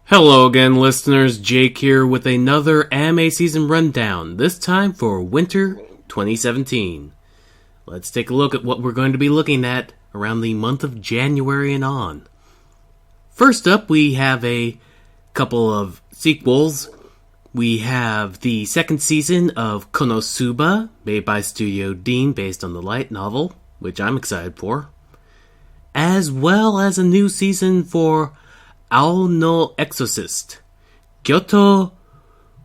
Hello again, listeners. Jake here with another anime season rundown, this time for winter 2017. Let's take a look at what we're going to be looking at around the month of January and on. First up, we have a couple of sequels. We have the second season of Konosuba, made by Studio Dean based on the light novel, which I'm excited for, as well as a new season for Ao no Exorcist, Kyoto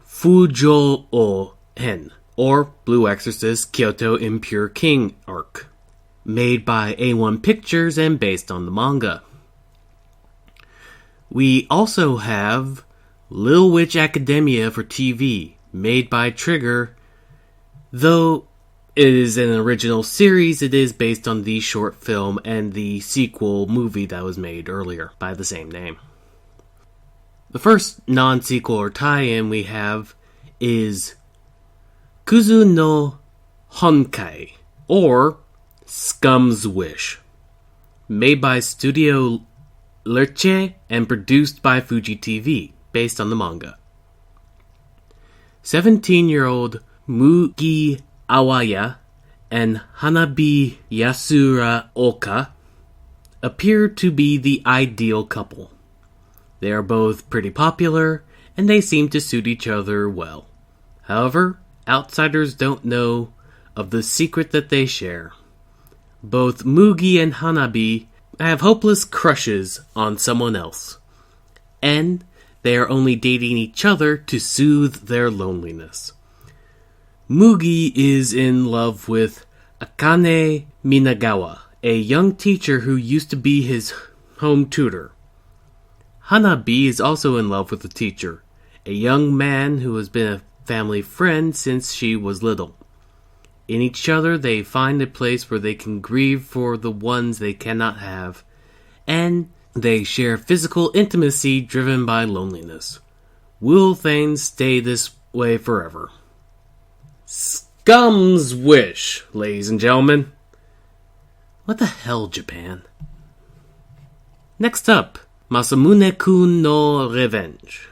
Fujo o Hen, or Blue Exorcist Kyoto Impure King arc, made by A1 Pictures and based on the manga. We also have Little Witch Academia for TV, made by Trigger. Though it is an original series, it is based on the short film and the sequel movie that was made earlier by the same name. The first non-sequel or tie-in we have is Kuzu no Honkai, or Scum's Wish, made by Studio Lerche and produced by Fuji TV, based on the manga. 17-year-old Mugi Awaya and Hanabi Yasuraoka appear to be the ideal couple. They are both pretty popular, and they seem to suit each other well. However, outsiders don't know of the secret that they share. Both Mugi and Hanabi have hopeless crushes on someone else, and they are only dating each other to soothe their loneliness. Mugi is in love with Akane Minagawa, a young teacher who used to be his home tutor. Hanabi is also in love with the teacher, a young man who has been a family friend since she was little. In each other, they find a place where they can grieve for the ones they cannot have, and they share physical intimacy driven by loneliness. Will things stay this way forever? Scum's Wish, ladies and gentlemen. What the hell, Japan? Next up, Masamune-kun no Revenge,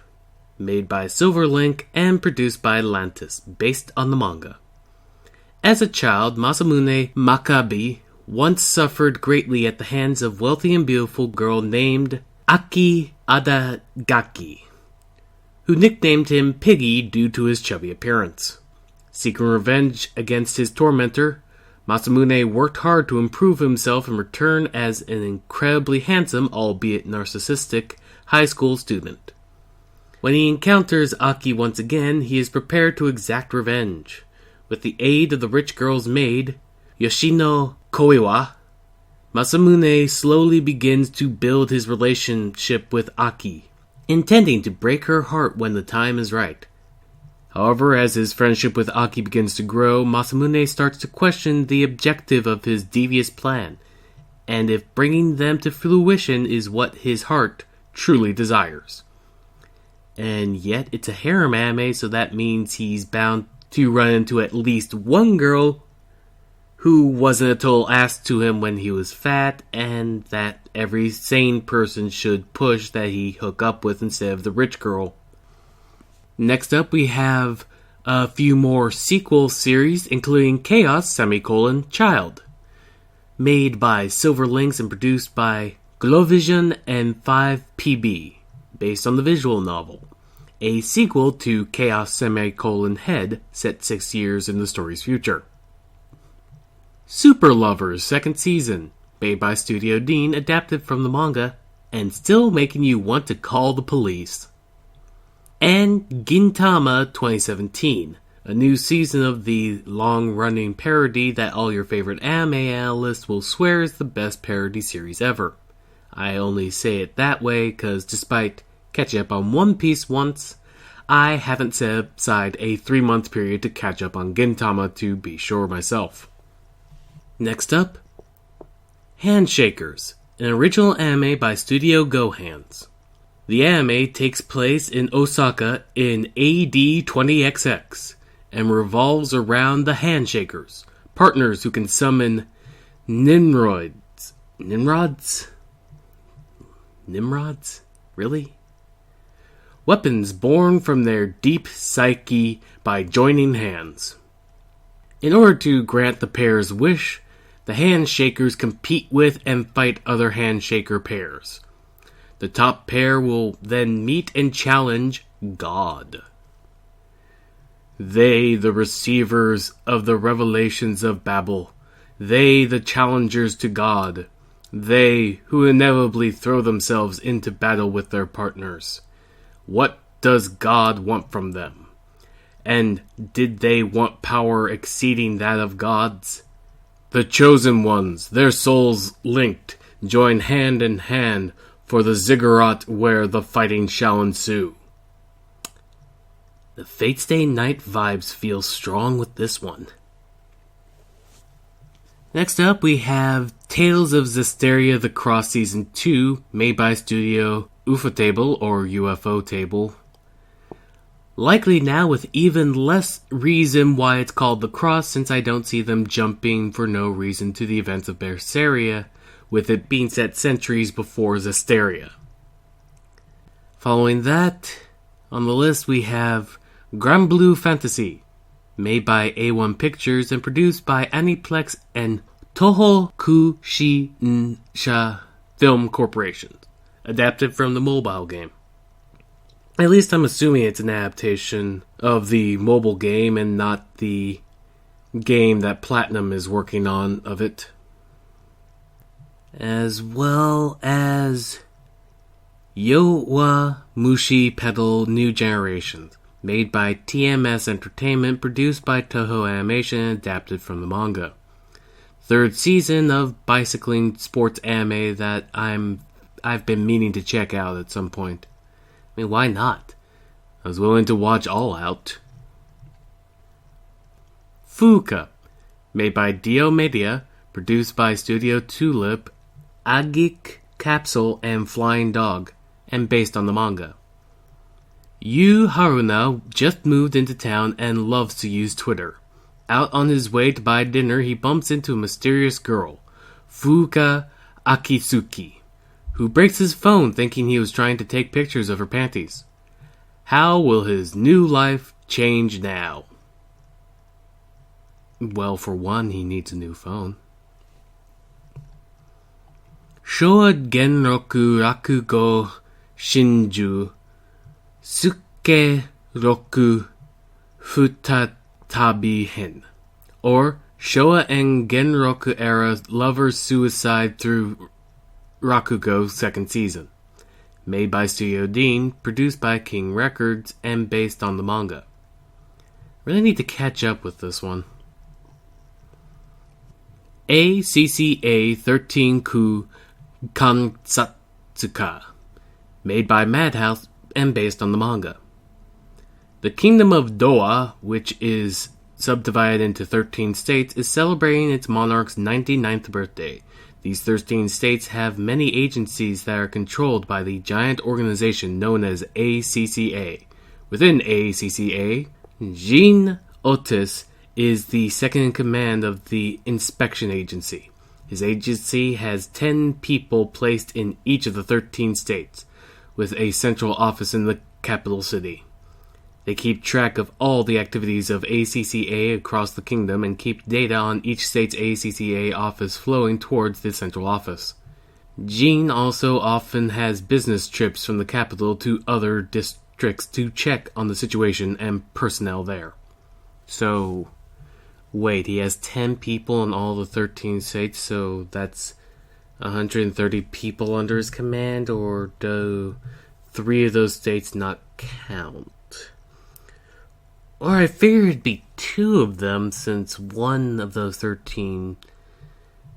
made by Silverlink and produced by Atlantis, based on the manga. As a child, Masamune Makabe once suffered greatly at the hands of a wealthy and beautiful girl named Aki Adagaki, who nicknamed him Piggy due to his chubby appearance. Seeking revenge against his tormentor, Masamune worked hard to improve himself and return as an incredibly handsome, albeit narcissistic, high school student. When he encounters Aki once again, he is prepared to exact revenge. With the aid of the rich girl's maid, Yoshino Koiwa, Masamune slowly begins to build his relationship with Aki, intending to break her heart when the time is right. However, as his friendship with Aki begins to grow, Masamune starts to question the objective of his devious plan, and if bringing them to fruition is what his heart truly desires. And yet, it's a harem anime, so that means he's bound to run into at least one girl who wasn't a total ass to him when he was fat, and that every sane person should push that he hook up with instead of the rich girl. Next up, we have a few more sequel series, including Chaos, Child, made by Silverlinks and produced by Glovision and 5PB, based on the visual novel. A sequel to Chaos, Head, set 6 years in the story's future. Super Lovers, second season, made by Studio Dean, adapted from the manga, and still making you want to call the police. And Gintama 2017, a new season of the long-running parody that all your favorite anime analysts will swear is the best parody series ever. I only say it that way because despite catching up on One Piece once, I haven't set aside a 3-month period to catch up on Gintama to be sure myself. Next up, Handshakers, an original anime by Studio Gohans. The anime takes place in Osaka in AD 20XX and revolves around the Handshakers, partners who can summon Nimrods? Really? weapons born from their deep psyche by joining hands. In order to grant the pair's wish, the handshakers compete with and fight other handshaker pairs. The top pair will then meet and challenge God. They, the receivers of the revelations of Babel. They, the challengers to God. They, who inevitably throw themselves into battle with their partners. What does God want from them? And did they want power exceeding that of God's? The chosen ones, their souls linked, join hand in hand for the ziggurat where the fighting shall ensue. The Fate Stay Night vibes feel strong with this one. Next up, we have Tales of Zestiria the Cross Season 2, made by Studio Ufotable or UFO Table. Likely now with even less reason why it's called The Cross, since I don't see them jumping for no reason to the events of Berseria, with it being set centuries before Zestiria. Following that, on the list we have Grand Blue Fantasy, made by A1 Pictures and produced by Aniplex and Toho Kushinsha Film Corporation, adapted from the mobile game. At least I'm assuming it's an adaptation of the mobile game and not the game that Platinum is working on of it. As well as Yowa Mushi Pedal New Generations, made by TMS Entertainment, produced by Toho Animation, and adapted from the manga. Third season of bicycling sports anime that I've been meaning to check out at some point. I mean, why not? I was willing to watch All Out. Fuuka, made by Dio Media, produced by Studio Tulip, Agik Capsule, and Flying Dog, and based on the manga. Yu Haruna just moved into town and loves to use Twitter. Out on his way to buy dinner, he bumps into a mysterious girl, Fuuka Akitsuki, who breaks his phone thinking he was trying to take pictures of her panties. How will his new life change now? Well, for one, he needs a new phone. Showa Genroku Rakugo Shinju Suke Roku Futatabi Hen, or Showa and Genroku era lovers' suicide through Rakugo second season, made by Studio Dean, produced by King Records, and based on the manga. Really need to catch up with this one. ACCA 13-ku Kansatsuka, made by Madhouse and based on the manga. The Kingdom of Doa, which is subdivided into 13 states, is celebrating its monarch's 99th birthday. These 13 states have many agencies that are controlled by the giant organization known as ACCA. Within ACCA, Jean Otis is the second in command of the inspection agency. His agency has 10 people placed in each of the 13 states, with a central office in the capital city. They keep track of all the activities of ACCA across the kingdom and keep data on each state's ACCA office flowing towards the central office. Jean also often has business trips from the capital to other districts to check on the situation and personnel there. So, wait, he has 10 people in all the 13 states, so that's 130 people under his command, or do 3 of those states not count? Or I figured it'd be 2 of them, since one of those 13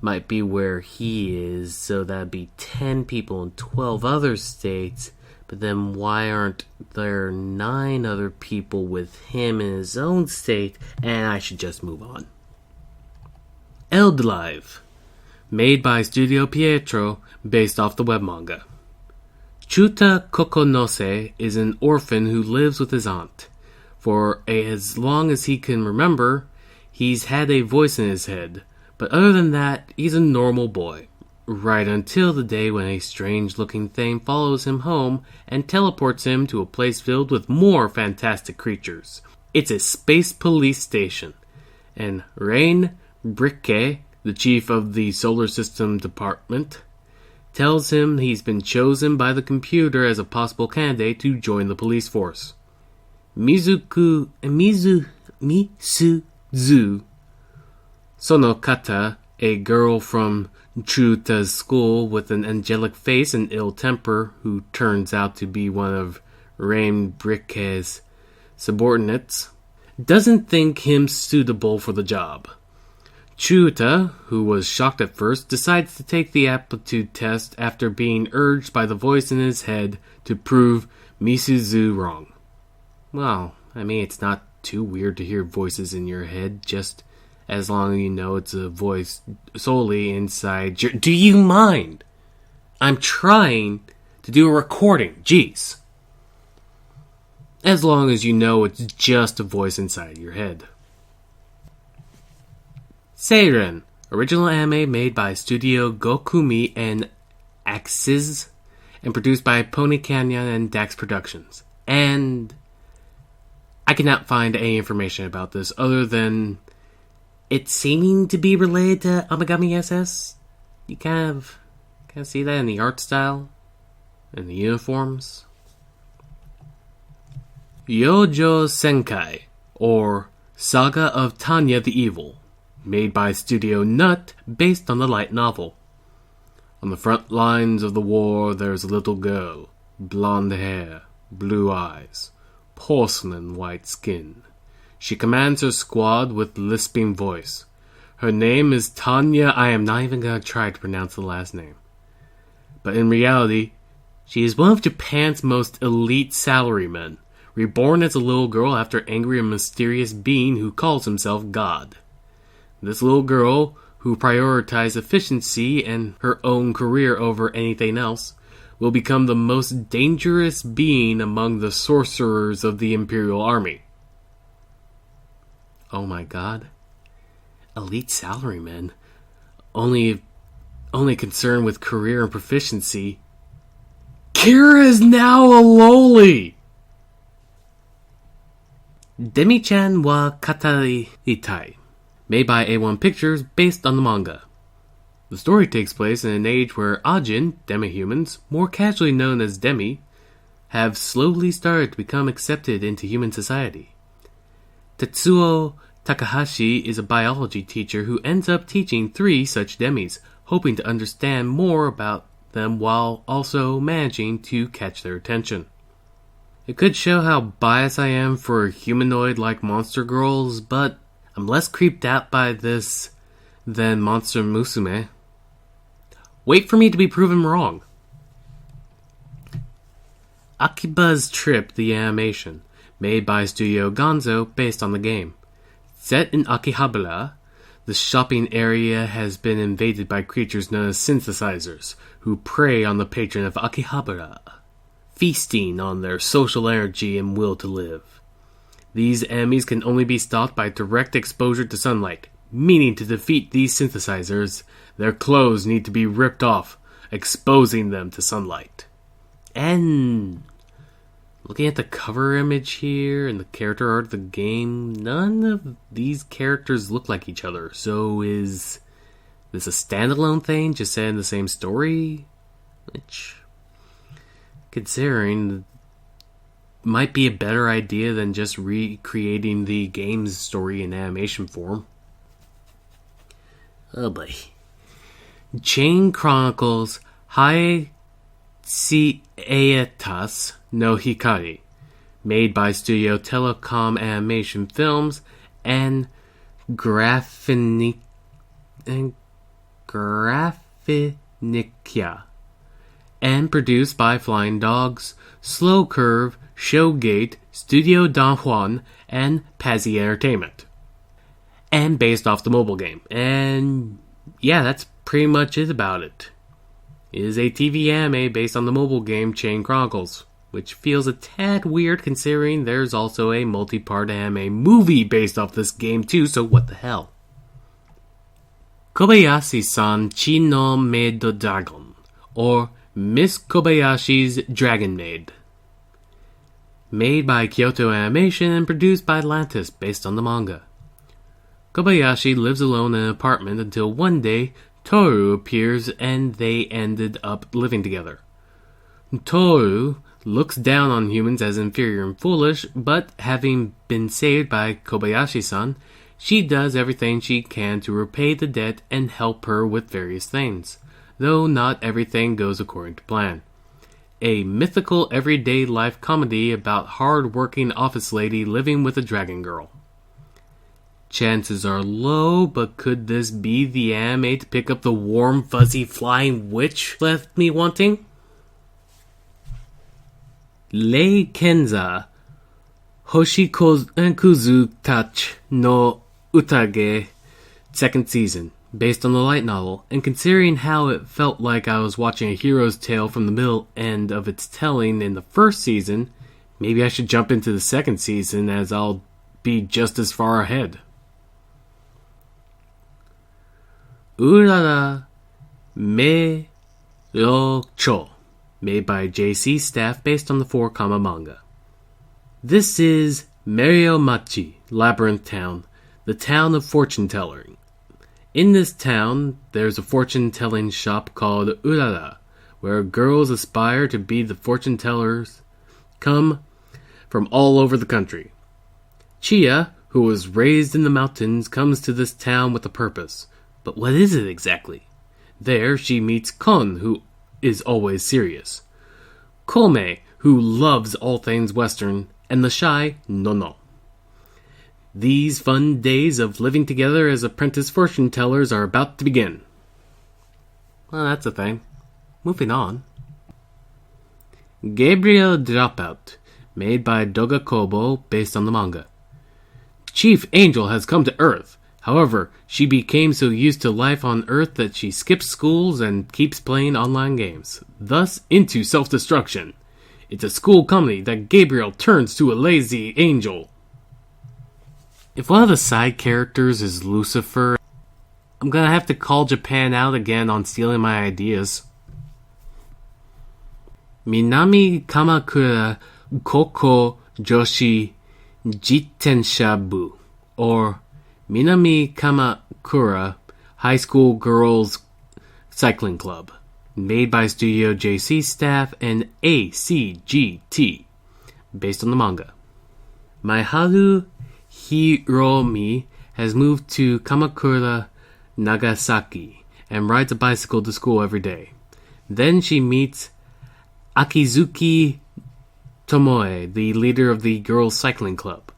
might be where he is, so that'd be 10 people in 12 other states. But then why aren't there 9 other people with him in his own state? And I should just move on. Eldlive, made by Studio Pietro, based off the web manga. Chuta Kokonose is an orphan who lives with his aunt. For as long as he can remember, he's had a voice in his head. But other than that, he's a normal boy. right until the day when a strange-looking thing follows him home and teleports him to a place filled with more fantastic creatures. It's a space police station, and Rain Briquet, the chief of the solar system department, tells him he's been chosen by the computer as a possible candidate to join the police force. Misuzu Sonokata, a girl from Chuta's school with an angelic face and ill temper who turns out to be one of Rain Briquet's subordinates, doesn't think him suitable for the job. Chuta, who was shocked at first, decides to take the aptitude test after being urged by the voice in his head to prove Misuzu wrong. Well, I mean, it's not too weird to hear voices in your head, just as long as you know it's a voice solely inside your... Do you mind? I'm trying to do a recording, jeez. As long as you know it's just a voice inside your head. Seiren, original anime made by Studio Gokumi and Axis, and produced by Pony Canyon and Dax Productions. And I cannot find any information about this other than it seeming to be related to Amagami SS. You kind of see that in the art style and the uniforms. Yojo Senkai, or Saga of Tanya the Evil, made by Studio Nut, based on the light novel. On the front lines of the war, there's a little girl, blonde hair, blue eyes, porcelain white skin. She commands her squad with lisping voice. Her name is Tanya. I am not even going to try to pronounce the last name. But in reality, she is one of Japan's most elite salarymen, reborn as a little girl after angering a mysterious being who calls himself God. This little girl, who prioritizes efficiency and her own career over anything else, will become the most dangerous being among the sorcerers of the Imperial Army. Oh my god. Elite salarymen. Only concerned with career and proficiency. Kira is now a loli! Demi-chan wa Kataritai, made by A1 Pictures, based on the manga. The story takes place in an age where Ajin, demi-humans, more casually known as Demi, have slowly started to become accepted into human society. Tetsuo Takahashi is a biology teacher who ends up teaching 3 such demis, hoping to understand more about them while also managing to catch their attention. It could show how biased I am for humanoid-like monster girls, but I'm less creeped out by this than Monster Musume. Wait for me to be proven wrong. Akiba's Trip, the animation, made by Studio Gonzo, based on the game. Set in Akihabara, the shopping area has been invaded by creatures known as synthesizers, who prey on the patron of Akihabara, feasting on their social energy and will to live. These enemies can only be stopped by direct exposure to sunlight, meaning to defeat these synthesizers, their clothes need to be ripped off, exposing them to sunlight. And looking at the cover image here and the character art of the game, none of these characters look like each other. So is this a standalone thing, just set in the same story? Which, considering, might be a better idea than just recreating the game's story in animation form. Oh boy. Chain Chronicles Hae Sietas no Hikari, made by Studio Telecom Animation Films and Graphinica, and produced by Flying Dogs, Slow Curve, Showgate, Studio Don Juan, and Pazzi Entertainment. And based off the mobile game. And yeah, that's pretty much it about it. It is a TV anime based on the mobile game Chain Chronicles, which feels a tad weird considering there's also a multi-part anime movie based off this game too, so what the hell? Kobayashi-san Chi no Maid Dragon, or Miss Kobayashi's Dragon Maid. Made by Kyoto Animation and produced by Atlantis based on the manga. Kobayashi lives alone in an apartment until one day Toru appears and they ended up living together. Toru looks down on humans as inferior and foolish, but having been saved by Kobayashi-san, she does everything she can to repay the debt and help her with various things, though not everything goes according to plan. A mythical everyday life comedy about hard-working office lady living with a dragon girl. Chances are low, but could this be the anime to pick up the warm, fuzzy flying witch left me wanting? Rei Kenza Hoshikuzu Tachi no Utage, second season, based on the light novel, and considering how it felt like I was watching a hero's tale from the middle end of its telling in the first season, maybe I should jump into the second season as I'll be just as far ahead. Urara Me Ro Cho, made by JC staff based on the 4-kama manga. This is Mariomachi, Labyrinth Town, the town of fortune-telling. In this town, there's a fortune-telling shop called Urara, where girls aspire to be the fortune-tellers come from all over the country. Chia, who was raised in the mountains, comes to this town with a purpose. But what is it exactly? There, she meets Kon, who is always serious. Kome, who loves all things Western, and the shy Nono. These fun days of living together as apprentice fortune-tellers are about to begin. Well, that's a thing. Moving on. Gabriel Dropout, made by Doga Kobo, based on the manga. Chief Angel has come to Earth. However, she became so used to life on Earth that she skips schools and keeps playing online games, thus into self-destruction. It's a school comedy that Gabriel turns to a lazy angel. If one of the side characters is Lucifer, I'm gonna have to call Japan out again on stealing my ideas. Minami Kamakura Koko Joshi Jitenshabu, or Minami Kamakura High School Girls Cycling Club, made by Studio JC staff and ACGT, based on the manga. Maiharu Hiromi has moved to Kamakura, Nagasaki, and rides a bicycle to school every day. Then she meets Akizuki Tomoe, the leader of the Girls Cycling Club.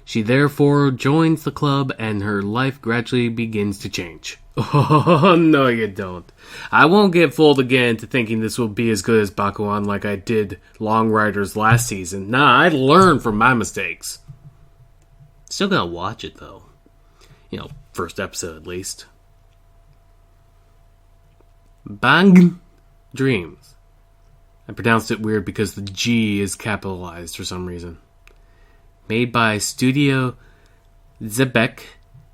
She therefore joins the club and her life gradually begins to change. Oh, no you don't. I won't get fooled again into thinking this will be as good as Bakuan like I did Long Riders last season. Nah, I learned from my mistakes. Still gonna watch it though. First episode at least. Bang Dreams. I pronounced it weird because the G is capitalized for some reason. Made by Studio Zebek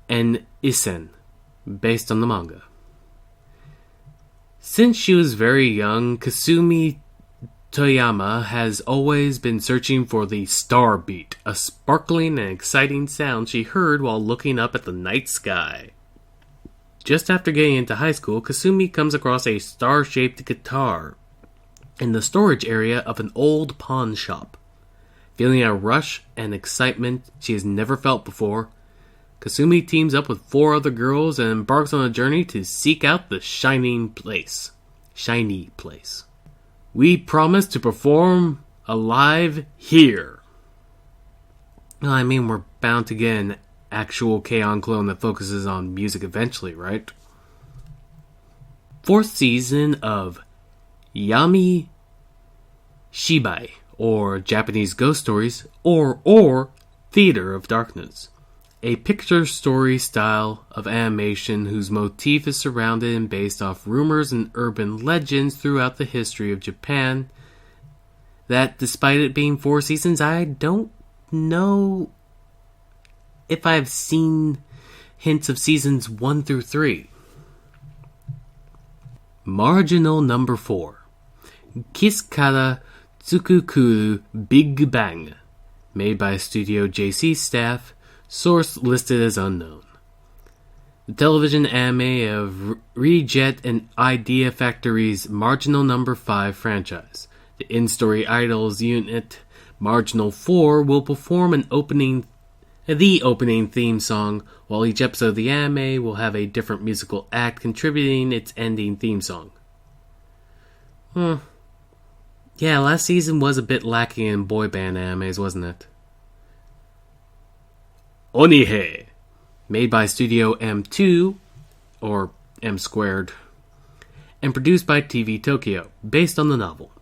and Isen, based on the manga. Since she was very young, Kasumi Toyama has always been searching for the star beat, a sparkling and exciting sound she heard while looking up at the night sky. Just after getting into high school, Kasumi comes across a star-shaped guitar in the storage area of an old pawn shop. Feeling a rush and excitement she has never felt before, Kasumi teams up with 4 other girls and embarks on a journey to seek out the shiny place. We promise to perform alive here. Well, I mean, we're bound to get an actual K-On! Clone that focuses on music eventually, right? 4th season of Yami Shibai, or Japanese Ghost Stories, or Theater of Darkness. A picture story style of animation whose motif is surrounded and based off rumors and urban legends throughout the history of Japan that, despite it being 4 seasons, I don't know if I've seen hints of seasons 1 through 3. Marginal number 4. Kiss Kara Tsukukuru Big Bang. Made by Studio JC staff. Source listed as unknown. The television anime of Rejet and Idea Factory's Marginal number 5 franchise. The in-story idols unit, Marginal 4, will perform the opening theme song, while each episode of the anime will have a different musical act contributing its ending theme song. Yeah, last season was a bit lacking in boy band animes, wasn't it? Onihei, made by Studio M2, or M Squared, and produced by TV Tokyo, based on the novel.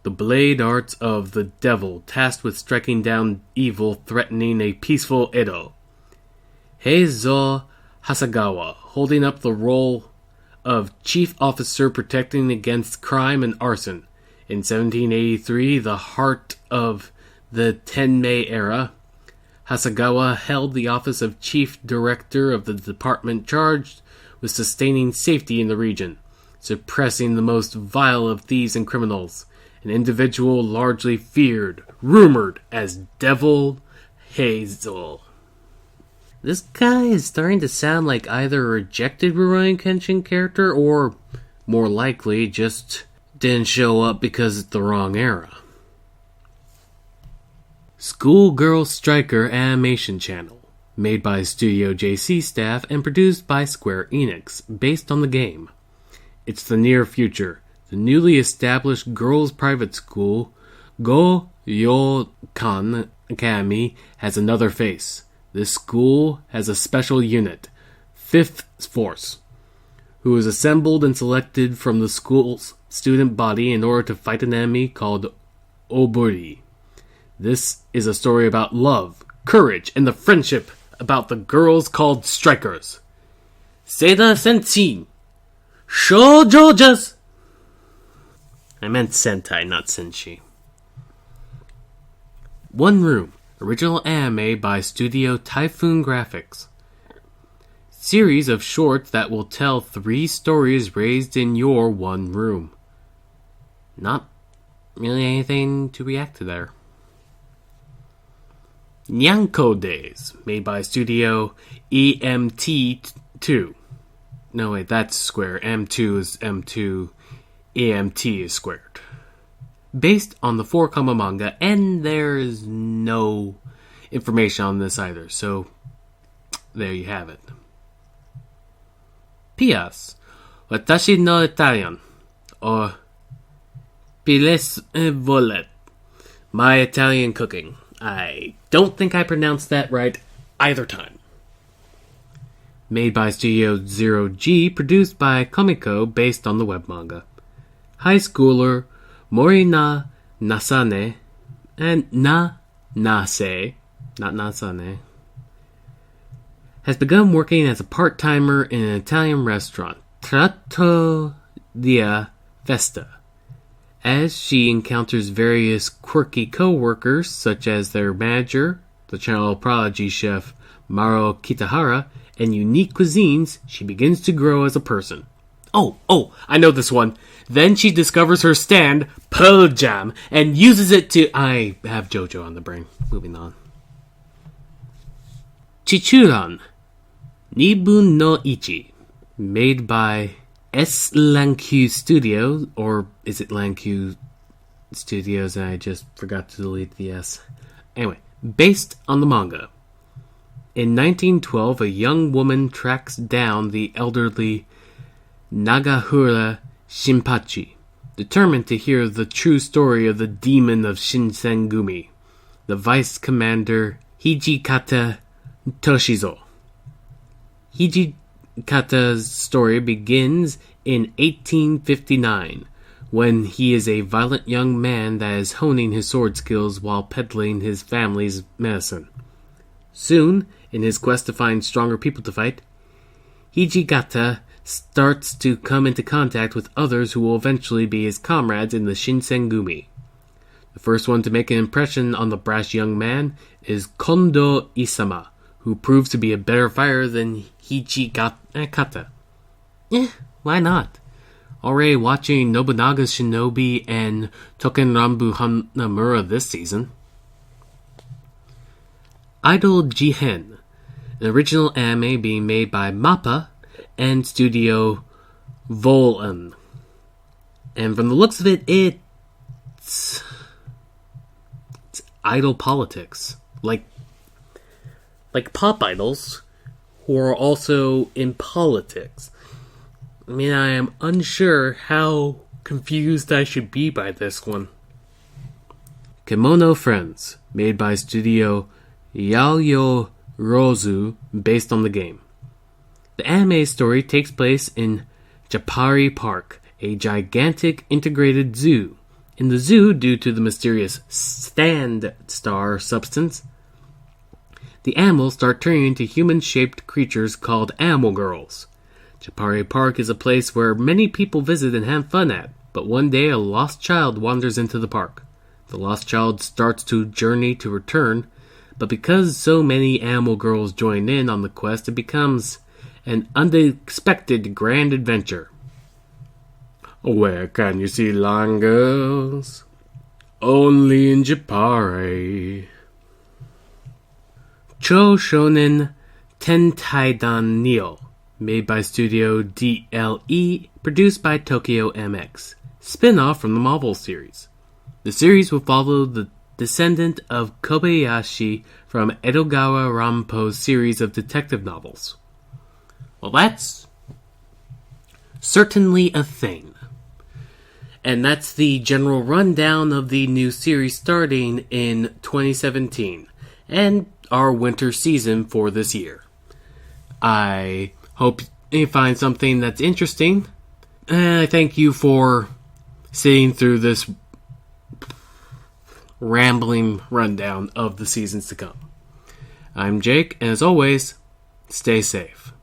The blade arts of the devil tasked with striking down evil threatening a peaceful Edo. Heizo Hasagawa, holding up the role of chief officer protecting against crime and arson. In 1783, the heart of the Tenmei era, Hasagawa held the office of chief director of the department charged with sustaining safety in the region, suppressing the most vile of thieves and criminals, an individual largely feared, rumored as Devil Hazel. This guy is starting to sound like either a rejected Rurouni Kenshin character or, more likely, just didn't show up because it's the wrong era. Schoolgirl Striker Animation Channel, made by Studio JC staff and produced by Square Enix, based on the game. It's the near future. The newly established girls' private school, Go Yokan Academy, has another face. This school has a special unit, Fifth Force, who is assembled and selected from the school's student body in order to fight an enemy called Oburi. This is a story about love, courage, and the friendship about the girls called Strikers. Seda Senshin! Shoujojas! I meant Sentai, not Senshi. One Room, original anime by Studio Typhoon Graphics. Series of shorts that will tell 3 stories raised in your one room. Not really anything to react to there. Nyanko Days, made by Studio EMT2. No, wait, that's square. M2 is M2. EMT is squared. Based on the 4-comma manga, and there is no information on this either, so there you have it. P.S. Watashi no Italian, or Piles Volet, my Italian cooking. I don't think I pronounced that right either time. Made by Studio Zero G, produced by Komiko, based on the web manga. High schooler Morina Nasane and Nase, not Nasane, has begun working as a part-timer in an Italian restaurant, Trattoria Festa. As she encounters various quirky co-workers, such as their manager, the child prodigy chef Maro Kitahara, and unique cuisines, she begins to grow as a person. Oh, I know this one. Then she discovers her stand, Pearl Jam, and uses it to... I have JoJo on the brain. Moving on. Chichuran, Nibun no Ichi, made by S. Lankyu Studio, or is it Lankyu Studios and I just forgot to delete the S. Anyway, based on the manga. In 1912, a young woman tracks down the elderly Nagahura Shinpachi, determined to hear the true story of the demon of Shinsengumi, the vice commander Hijikata Toshizo. Hijikata's story begins in 1859, when he is a violent young man that is honing his sword skills while peddling his family's medicine. Soon, in his quest to find stronger people to fight, Hijikata starts to come into contact with others who will eventually be his comrades in the Shinsengumi. The first one to make an impression on the brash young man is Kondo Isama, who proves to be a better fighter than Hijikata. Why not? already watching Nobunaga's Shinobi and Tokenranbu Hanamura this season. Idol Jihen, an original anime being made by MAPPA and Studio Volan. And from the looks of it, it's idol politics. Like pop idols who are also in politics. I mean, I am unsure how confused I should be by this one. Kemono Friends, made by Studio Yaoyo Rozu, based on the game. The anime story takes place in Japari Park, a gigantic integrated zoo. In the zoo, due to the mysterious stand star substance, the animals start turning into human-shaped creatures called animal girls. Japari Park is a place where many people visit and have fun at, but one day a lost child wanders into the park. The lost child starts to journey to return, but because so many animal girls join in on the quest, it becomes an unexpected grand adventure. Where can you see lion girls? Only in Japari. Cho Shonen Tentaidan Neo, made by Studio DLE, produced by Tokyo MX, spin-off from the Marvel series. The series will follow the descendant of Kobayashi from Edogawa Rampo's series of detective novels. Well, that's certainly a thing. And that's the general rundown of the new series starting in 2017 and our winter season for this year. I hope you find something that's interesting, and I thank you for sitting through this rambling rundown of the seasons to come. I'm Jake, and as always, stay safe.